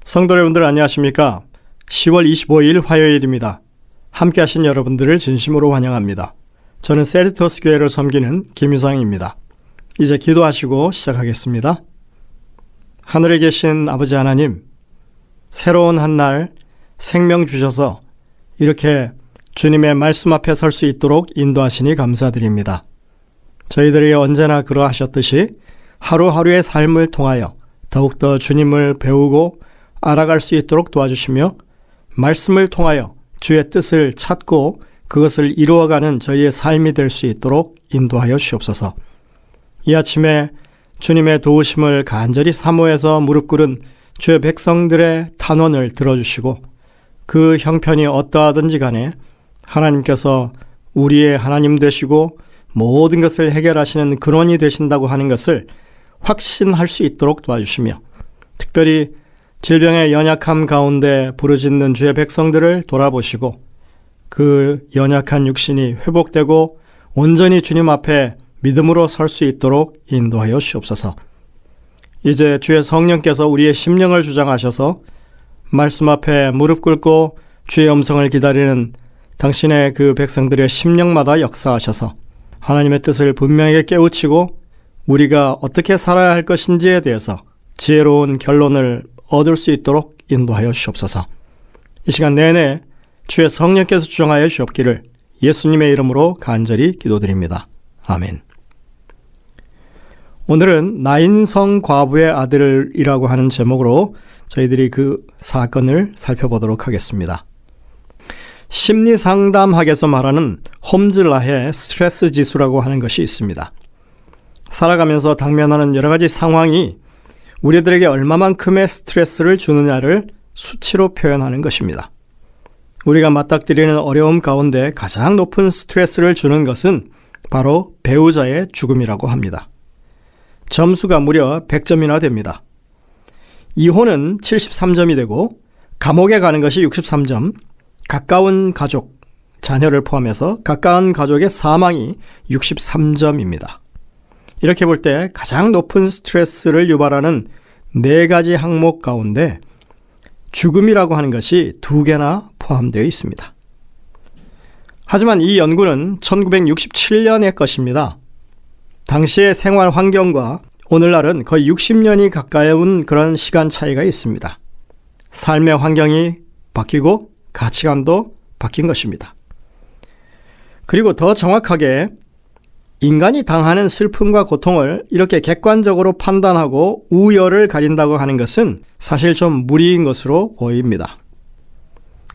성도 여러분들 안녕하십니까? 10월 25일 화요일입니다. 함께 하신 여러분들을 진심으로 환영합니다. 저는 세리토스 교회를 섬기는 김유상입니다. 이제 기도하시고 시작하겠습니다. 하늘에 계신 아버지 하나님, 새로운 한 날 생명 주셔서 이렇게 주님의 말씀 앞에 설 수 있도록 인도하시니 감사드립니다. 저희들이 언제나 그러하셨듯이 하루하루의 삶을 통하여 더욱더 주님을 배우고 알아갈 수 있도록 도와주시며 말씀을 통하여 주의 뜻을 찾고 그것을 이루어가는 저희의 삶이 될 수 있도록 인도하여 주옵소서. 이 아침에 주님의 도우심을 간절히 사모해서 무릎 꿇은 주의 백성들의 탄원을 들어주시고 그 형편이 어떠하든지 간에 하나님께서 우리의 하나님 되시고 모든 것을 해결하시는 근원이 되신다고 하는 것을 확신할 수 있도록 도와주시며 특별히 질병의 연약함 가운데 부르짖는 주의 백성들을 돌아보시고 그 연약한 육신이 회복되고 온전히 주님 앞에 믿음으로 설 수 있도록 인도하여 주옵소서. 이제 주의 성령께서 우리의 심령을 주장하셔서 말씀 앞에 무릎 꿇고 주의 음성을 기다리는 당신의 그 백성들의 심령마다 역사하셔서 하나님의 뜻을 분명하게 깨우치고 우리가 어떻게 살아야 할 것인지에 대해서 지혜로운 결론을 얻을 수 있도록 인도하여 주옵소서. 이 시간 내내 주의 성령께서 주장하여 주옵기를 예수님의 이름으로 간절히 기도드립니다. 아멘. 오늘은 나인성 과부의 아들이라고 하는 제목으로 저희들이 그 사건을 살펴보도록 하겠습니다. 심리상담학에서 말하는 홈즐라의 스트레스 지수라고 하는 것이 있습니다. 살아가면서 당면하는 여러 가지 상황이 우리들에게 얼마만큼의 스트레스를 주느냐를 수치로 표현하는 것입니다. 우리가 맞닥뜨리는 어려움 가운데 가장 높은 스트레스를 주는 것은 바로 배우자의 죽음이라고 합니다. 점수가 무려 100점이나 됩니다. 이혼은 73점이 되고 감옥에 가는 것이 63점, 가까운 가족, 자녀를 포함해서 가까운 가족의 사망이 63점입니다. 이렇게 볼 때 가장 높은 스트레스를 유발하는 4가지 항목 가운데 죽음이라고 하는 것이 2개나 포함되어 있습니다. 하지만 이 연구는 1967년의 것입니다. 당시의 생활 환경과 오늘날은 거의 60년이 가까이 온 그런 시간 차이가 있습니다. 삶의 환경이 바뀌고 가치관도 바뀐 것입니다. 그리고 더 정확하게 인간이 당하는 슬픔과 고통을 이렇게 객관적으로 판단하고 우열을 가린다고 하는 것은 사실 좀 무리인 것으로 보입니다.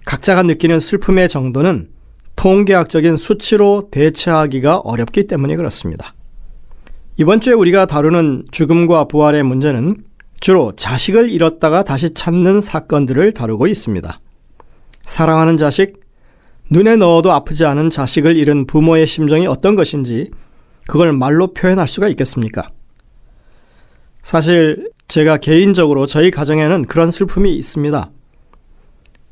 각자가 느끼는 슬픔의 정도는 통계학적인 수치로 대체하기가 어렵기 때문에 그렇습니다. 이번 주에 우리가 다루는 죽음과 부활의 문제는 주로 자식을 잃었다가 다시 찾는 사건들을 다루고 있습니다. 사랑하는 자식, 눈에 넣어도 아프지 않은 자식을 잃은 부모의 심정이 어떤 것인지 그걸 말로 표현할 수가 있겠습니까? 사실 제가 개인적으로 저희 가정에는 그런 슬픔이 있습니다.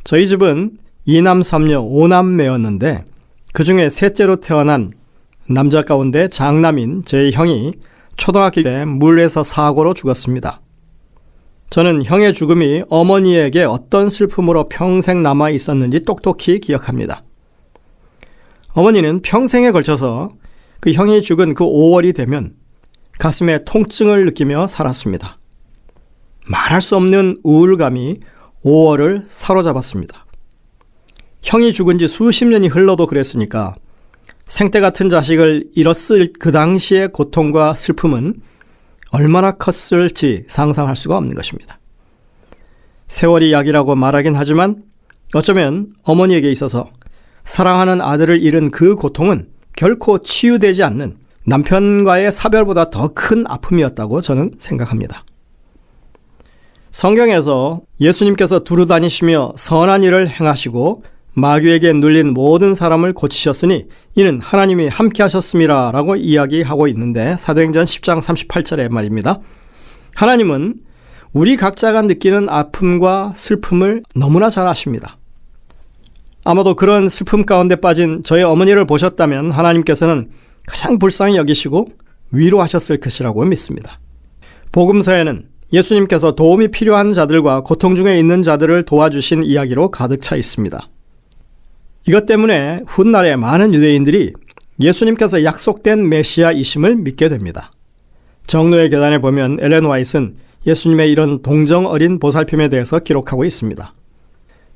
저희 집은 2남 3녀 5남매였는데 그 중에 셋째로 태어난 남자 가운데 장남인 제 형이 초등학교 때 물에서 사고로 죽었습니다. 저는 형의 죽음이 어머니에게 어떤 슬픔으로 평생 남아 있었는지 똑똑히 기억합니다. 어머니는 평생에 걸쳐서 그 형이 죽은 그 5월이 되면 가슴에 통증을 느끼며 살았습니다. 말할 수 없는 우울감이 5월을 사로잡았습니다. 형이 죽은 지 수십 년이 흘러도 그랬으니까 생때 같은 자식을 잃었을 그 당시의 고통과 슬픔은 얼마나 컸을지 상상할 수가 없는 것입니다. 세월이 약이라고 말하긴 하지만 어쩌면 어머니에게 있어서 사랑하는 아들을 잃은 그 고통은 결코 치유되지 않는 남편과의 사별보다 더 큰 아픔이었다고 저는 생각합니다. 성경에서 예수님께서 두루 다니시며 선한 일을 행하시고 마귀에게 눌린 모든 사람을 고치셨으니 이는 하나님이 함께 하셨음이라 라고 이야기하고 있는데 사도행전 10장 38절의 말입니다. 하나님은 우리 각자가 느끼는 아픔과 슬픔을 너무나 잘 아십니다. 아마도 그런 슬픔 가운데 빠진 저의 어머니를 보셨다면 하나님께서는 가장 불쌍히 여기시고 위로하셨을 것이라고 믿습니다. 복음서에는 예수님께서 도움이 필요한 자들과 고통 중에 있는 자들을 도와주신 이야기로 가득 차 있습니다. 이것 때문에 훗날에 많은 유대인들이 예수님께서 약속된 메시아이심을 믿게 됩니다. 정로의 계단에 보면 엘렌 화이트는 예수님의 이런 동정 어린 보살핌에 대해서 기록하고 있습니다.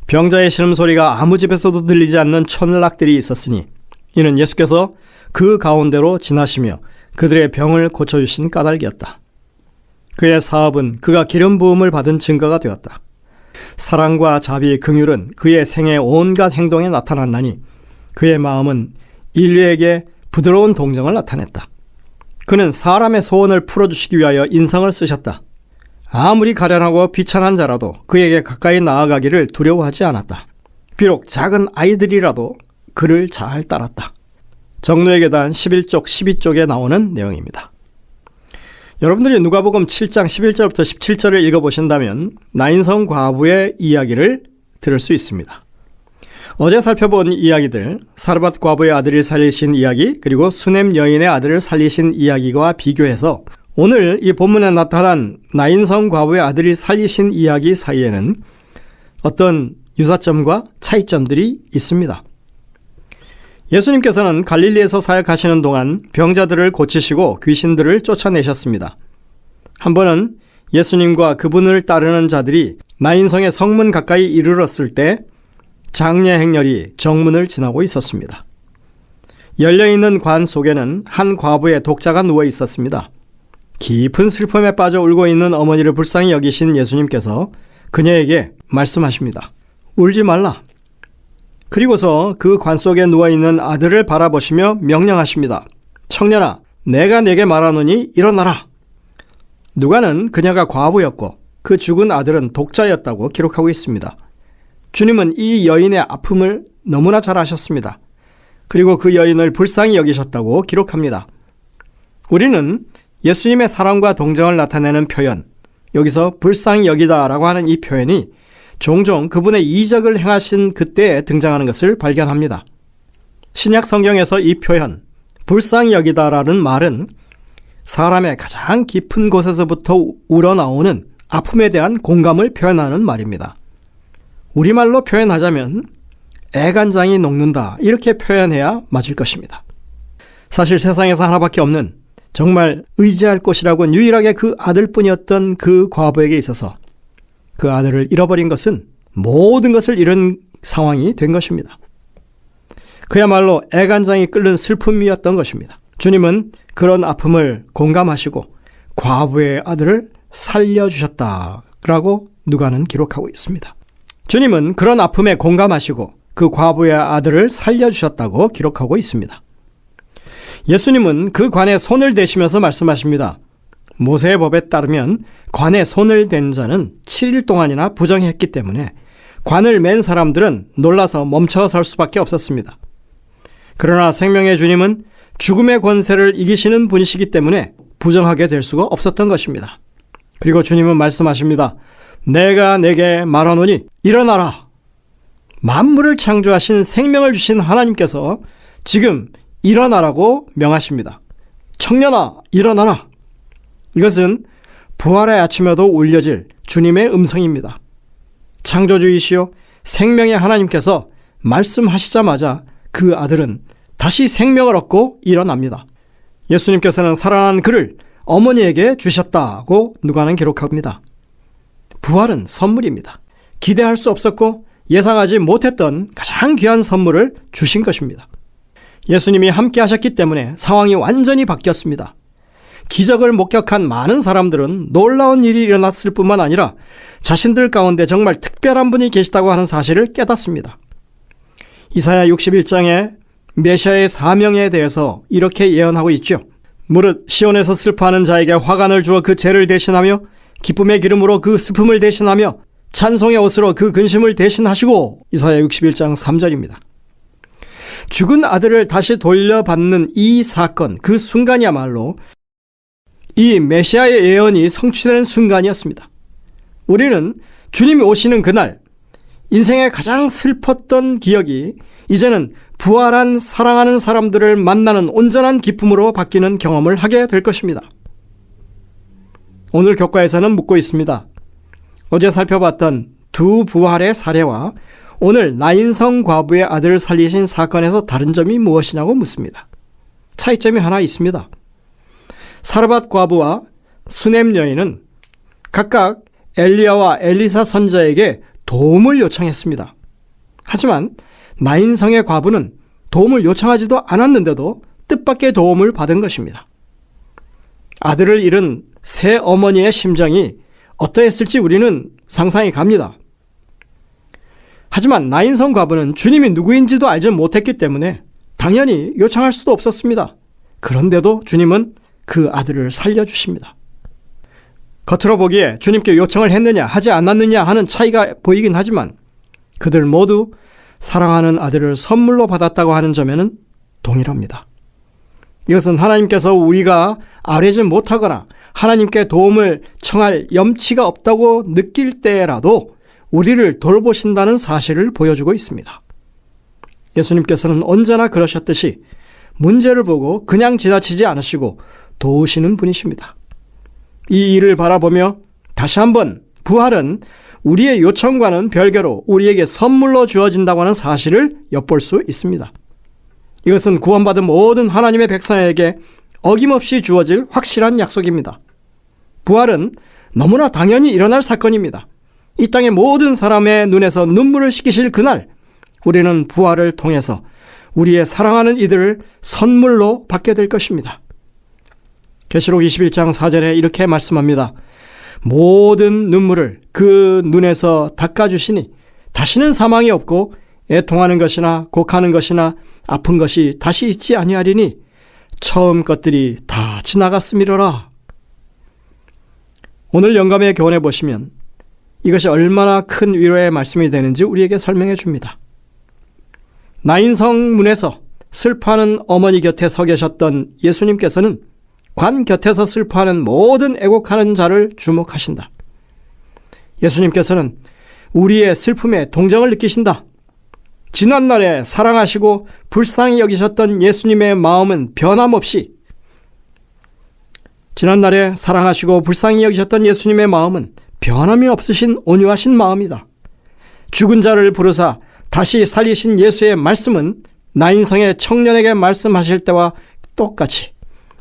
병자의 신음소리가 아무 집에서도 들리지 않는 촌락들이 있었으니 이는 예수께서 그 가운데로 지나시며 그들의 병을 고쳐주신 까닭이었다. 그의 사업은 그가 기름 부음을 받은 증거가 되었다. 사랑과 자비, 긍휼은 그의 생애 온갖 행동에 나타났나니 그의 마음은 인류에게 부드러운 동정을 나타냈다. 그는 사람의 소원을 풀어주시기 위하여 인성을 쓰셨다. 아무리 가련하고 비천한 자라도 그에게 가까이 나아가기를 두려워하지 않았다. 비록 작은 아이들이라도 그를 잘 따랐다. 정로의 계단 11쪽 12쪽에 나오는 내용입니다. 여러분들이 누가복음 7장 11절부터 17절을 읽어보신다면 나인성 과부의 이야기를 들을 수 있습니다. 어제 살펴본 이야기들, 사르밧 과부의 아들을 살리신 이야기, 그리고 수넴 여인의 아들을 살리신 이야기와 비교해서 오늘 이 본문에 나타난 나인성 과부의 아들을 살리신 이야기 사이에는 어떤 유사점과 차이점들이 있습니다. 예수님께서는 갈릴리에서 사역하시는 동안 병자들을 고치시고 귀신들을 쫓아내셨습니다. 한 번은 예수님과 그분을 따르는 자들이 나인성의 성문 가까이 이르렀을 때 장례 행렬이 정문을 지나고 있었습니다. 열려있는 관 속에는 한 과부의 독자가 누워 있었습니다. 깊은 슬픔에 빠져 울고 있는 어머니를 불쌍히 여기신 예수님께서 그녀에게 말씀하십니다. 울지 말라. 그리고서 그 관 속에 누워있는 아들을 바라보시며 명령하십니다. 청년아, 내가 내게 말하노니 일어나라. 누가는 그녀가 과부였고 그 죽은 아들은 독자였다고 기록하고 있습니다. 주님은 이 여인의 아픔을 너무나 잘 아셨습니다. 그리고 그 여인을 불쌍히 여기셨다고 기록합니다. 우리는 예수님의 사랑과 동정을 나타내는 표현, 여기서 불쌍히 여기다라고 하는 이 표현이 종종 그분의 이적을 행하신 그때에 등장하는 것을 발견합니다. 신약 성경에서 이 표현, 불쌍히 여기다라는 말은 사람의 가장 깊은 곳에서부터 우러나오는 아픔에 대한 공감을 표현하는 말입니다. 우리말로 표현하자면 애간장이 녹는다, 이렇게 표현해야 맞을 것입니다. 사실 세상에서 하나밖에 없는 정말 의지할 곳이라고는 유일하게 그 아들뿐이었던 그 과부에게 있어서 그 아들을 잃어버린 것은 모든 것을 잃은 상황이 된 것입니다. 그야말로 애간장이 끓는 슬픔이었던 것입니다. 주님은 그런 아픔을 공감하시고 과부의 아들을 살려주셨다라고 누가는 기록하고 있습니다. 주님은 그런 아픔에 공감하시고 그 과부의 아들을 살려주셨다고 기록하고 있습니다. 예수님은 그 관에 손을 대시면서 말씀하십니다. 모세의 법에 따르면 관에 손을 댄 자는 7일 동안이나 부정했기 때문에 관을 맨 사람들은 놀라서 멈춰설 수밖에 없었습니다. 그러나 생명의 주님은 죽음의 권세를 이기시는 분이시기 때문에 부정하게 될 수가 없었던 것입니다. 그리고 주님은 말씀하십니다. 내가 내게 말하노니 일어나라. 만물을 창조하신 생명을 주신 하나님께서 지금 일어나라고 명하십니다. 청년아, 일어나라. 이것은 부활의 아침에도 울려질 주님의 음성입니다. 창조주이시요 생명의 하나님께서 말씀하시자마자 그 아들은 다시 생명을 얻고 일어납니다. 예수님께서는 살아난 그를 어머니에게 주셨다고 누가는 기록합니다. 부활은 선물입니다. 기대할 수 없었고 예상하지 못했던 가장 귀한 선물을 주신 것입니다. 예수님이 함께 하셨기 때문에 상황이 완전히 바뀌었습니다. 기적을 목격한 많은 사람들은 놀라운 일이 일어났을 뿐만 아니라 자신들 가운데 정말 특별한 분이 계시다고 하는 사실을 깨닫습니다. 이사야 61장에 메시아의 사명에 대해서 이렇게 예언하고 있죠. 무릇 시온에서 슬퍼하는 자에게 화관을 주어 그 죄를 대신하며 기쁨의 기름으로 그 슬픔을 대신하며 찬송의 옷으로 그 근심을 대신하시고, 이사야 61장 3절입니다. 죽은 아들을 다시 돌려받는 이 사건, 그 순간이야말로 이 메시아의 예언이 성취되는 순간이었습니다. 우리는 주님이 오시는 그날, 인생의 가장 슬펐던 기억이 이제는 부활한 사랑하는 사람들을 만나는 온전한 기쁨으로 바뀌는 경험을 하게 될 것입니다. 오늘 교과에서는 묻고 있습니다. 어제 살펴봤던 두 부활의 사례와 오늘 나인성 과부의 아들을 살리신 사건에서 다른 점이 무엇이냐고 묻습니다. 차이점이 하나 있습니다. 사르밧 과부와 수넴 여인은 각각 엘리야와 엘리사 선자에게 도움을 요청했습니다. 하지만 나인성의 과부는 도움을 요청하지도 않았는데도 뜻밖의 도움을 받은 것입니다. 아들을 잃은 새 어머니의 심정이 어떠했을지 우리는 상상이 갑니다. 하지만 나인성 과부는 주님이 누구인지도 알지 못했기 때문에 당연히 요청할 수도 없었습니다. 그런데도 주님은 그 아들을 살려주십니다. 겉으로 보기에 주님께 요청을 했느냐 하지 않았느냐 하는 차이가 보이긴 하지만 그들 모두 사랑하는 아들을 선물로 받았다고 하는 점에는 동일합니다. 이것은 하나님께서 우리가 아뢰지 못하거나 하나님께 도움을 청할 염치가 없다고 느낄 때라도 우리를 돌보신다는 사실을 보여주고 있습니다. 예수님께서는 언제나 그러셨듯이 문제를 보고 그냥 지나치지 않으시고 도우시는 분이십니다. 이 일을 바라보며 다시 한번 부활은 우리의 요청과는 별개로 우리에게 선물로 주어진다고 하는 사실을 엿볼 수 있습니다. 이것은 구원받은 모든 하나님의 백성에게 어김없이 주어질 확실한 약속입니다. 부활은 너무나 당연히 일어날 사건입니다. 이 땅의 모든 사람의 눈에서 눈물을 씻기실 그날 우리는 부활을 통해서 우리의 사랑하는 이들을 선물로 받게 될 것입니다. 계시록 21장 4절에 이렇게 말씀합니다. 모든 눈물을 그 눈에서 닦아주시니 다시는 사망이 없고 애통하는 것이나 곡하는 것이나 아픈 것이 다시 있지 아니하리니 처음 것들이 다 지나갔음이로라. 오늘 영감의 교훈에 보시면 이것이 얼마나 큰 위로의 말씀이 되는지 우리에게 설명해 줍니다. 나인성 문에서 슬퍼하는 어머니 곁에 서 계셨던 예수님께서는 관 곁에서 슬퍼하는 모든 애곡하는 자를 주목하신다. 예수님께서는 우리의 슬픔에 동정을 느끼신다. 지난날에 사랑하시고 불쌍히 여기셨던 예수님의 마음은 변함없이 변함이 없으신 온유하신 마음이다. 죽은 자를 부르사 다시 살리신 예수의 말씀은 나인성의 청년에게 말씀하실 때와 똑같이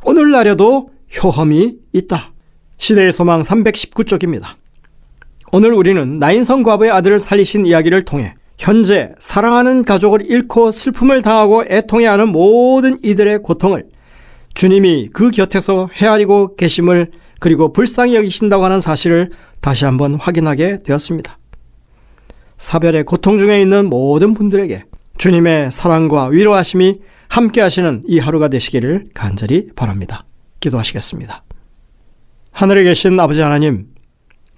오늘날에도 효험이 있다. 시대의 소망 319쪽입니다. 오늘 우리는 나인성 과부의 아들을 살리신 이야기를 통해 현재 사랑하는 가족을 잃고 슬픔을 당하고 애통해하는 모든 이들의 고통을 주님이 그 곁에서 헤아리고 계심을 그리고 불쌍히 여기신다고 하는 사실을 다시 한번 확인하게 되었습니다. 사별의 고통 중에 있는 모든 분들에게 주님의 사랑과 위로하심이 함께 하시는 이 하루가 되시기를 간절히 바랍니다. 기도하시겠습니다. 하늘에 계신 아버지 하나님,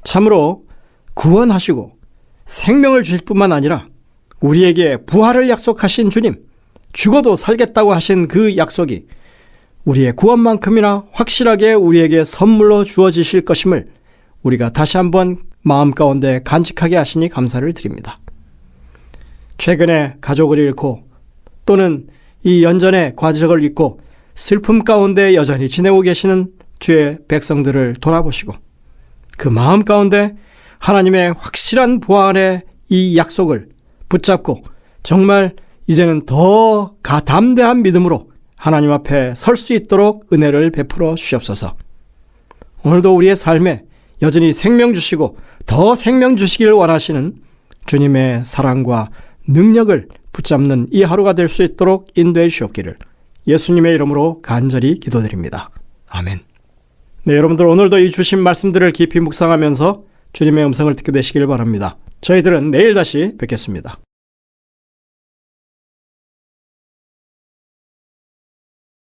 참으로 구원하시고 생명을 주실 뿐만 아니라 우리에게 부활을 약속하신 주님, 죽어도 살겠다고 하신 그 약속이 우리의 구원만큼이나 확실하게 우리에게 선물로 주어지실 것임을 우리가 다시 한번 마음 가운데 간직하게 하시니 감사를 드립니다. 최근에 가족을 잃고 또는 이 연전의 과적을 잊고 슬픔 가운데 여전히 지내고 계시는 주의 백성들을 돌아보시고 그 마음 가운데 하나님의 확실한 부활의 이 약속을 붙잡고 정말 이제는 더 담대한 믿음으로 하나님 앞에 설 수 있도록 은혜를 베풀어 주시옵소서. 오늘도 우리의 삶에 여전히 생명 주시고 더 생명 주시기를 원하시는 주님의 사랑과 능력을 붙잡는 이 하루가 될 수 있도록 인도해 주시옵기를 예수님의 이름으로 간절히 기도드립니다. 아멘. 네, 여러분들 오늘도 이 주신 말씀들을 깊이 묵상하면서 주님의 음성을 듣게 되시길 바랍니다. 저희들은 내일 다시 뵙겠습니다.